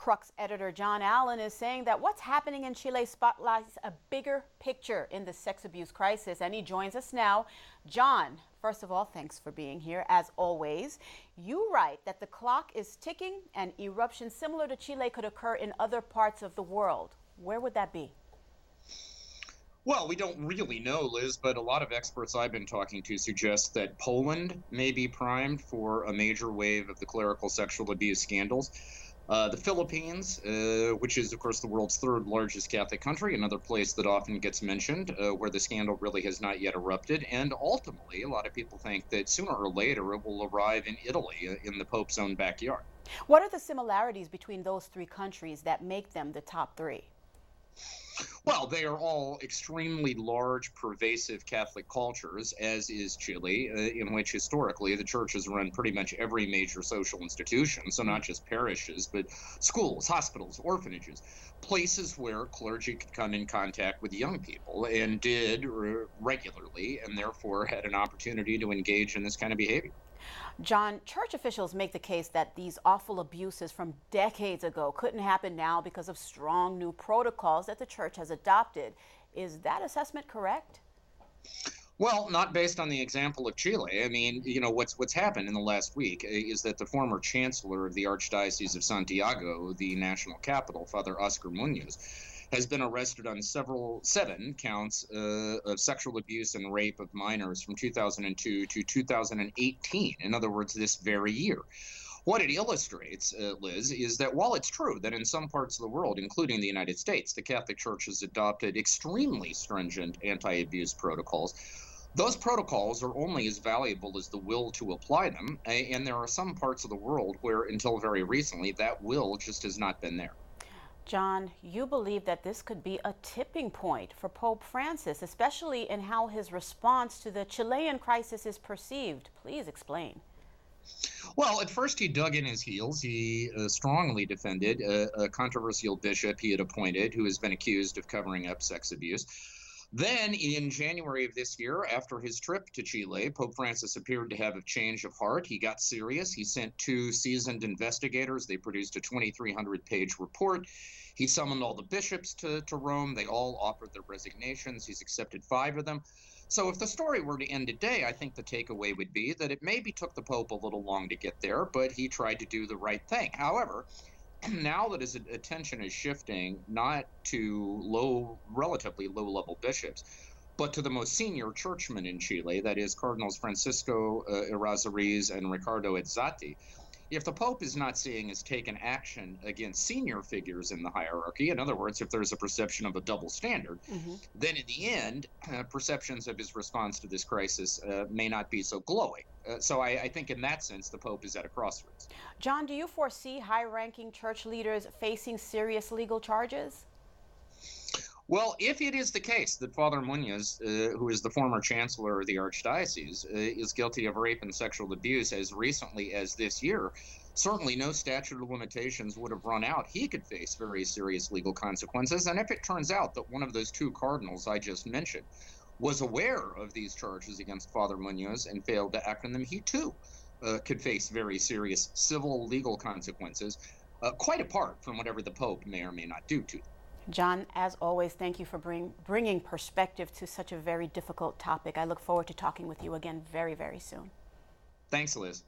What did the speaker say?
Crux Editor John Allen is saying that what's happening in Chile spotlights a bigger picture in the sex abuse crisis, and he joins us now. John, first of all, thanks for being here, as always. You write that the clock is ticking and eruptions similar to Chile could occur in other parts of the world. Where would that be? Well, we don't really know, Liz, but a lot of experts I've been talking to suggest that Poland may be primed for a major wave of the clerical sexual abuse scandals. The Philippines, which is, of course, the world's third largest Catholic country, another place that often gets mentioned, where the scandal really has not yet erupted. And ultimately, a lot of people think that sooner or later it will arrive in Italy, in the Pope's own backyard. What are the similarities between those three countries that make them the top three? Well, they are all extremely large, pervasive Catholic cultures, as is Chile, in which historically the church has run pretty much every major social institution, so not just parishes, but schools, hospitals, orphanages, places where clergy could come in contact with young people, and did regularly, and therefore had an opportunity to engage in this kind of behavior. John, church officials make the case that these awful abuses from decades ago couldn't happen now because of strong new protocols that the church has adopted. Is that assessment correct? Well, not based on the example of Chile. I mean, what's happened in the last week is that the former chancellor of the Archdiocese of Santiago, the national capital, Father Oscar Munoz, has been arrested on seven counts of sexual abuse and rape of minors from 2002 to 2018. In other words, this very year. What it illustrates, Liz, is that while it's true that in some parts of the world, including the United States, the Catholic Church has adopted extremely stringent anti-abuse protocols, those protocols are only as valuable as the will to apply them. And there are some parts of the world where, until very recently, that will just has not been there. John, you believe that this could be a tipping point for Pope Francis, especially in how his response to the Chilean crisis is perceived. Please explain. Well, at first he dug in his heels. He strongly defended a controversial bishop he had appointed who has been accused of covering up sex abuse. Then, in January of this year, after his trip to Chile, Pope Francis appeared to have a change of heart. He got serious. He sent two seasoned investigators. They produced a 2,300-page report. He summoned all the bishops to Rome. They all offered their resignations. He's accepted 5 of them. So if the story were to end today, I think the takeaway would be that it maybe took the Pope a little long to get there, but he tried to do the right thing. However, now that his attention is shifting not to relatively low-level bishops, but to the most senior churchmen in Chile, that is Cardinals Francisco Errázuriz and Ricardo Ezzati, if the Pope is not seeing as taken action against senior figures in the hierarchy, in other words, if there's a perception of a double standard, then in the end, perceptions of his response to this crisis may not be so glowing. So I think in that sense, the Pope is at a crossroads. John, do you foresee high-ranking church leaders facing serious legal charges? Well, if it is the case that Father Munoz, who is the former chancellor of the Archdiocese, is guilty of rape and sexual abuse as recently as this year, certainly no statute of limitations would have run out. He could face very serious legal consequences. And if it turns out that one of those 2 cardinals I just mentioned was aware of these charges against Father Munoz and failed to act on them, he too could face very serious civil legal consequences, quite apart from whatever the Pope may or may not do to them. John, as always, thank you for bringing perspective to such a very difficult topic. I look forward to talking with you again very, very soon. Thanks, Liz.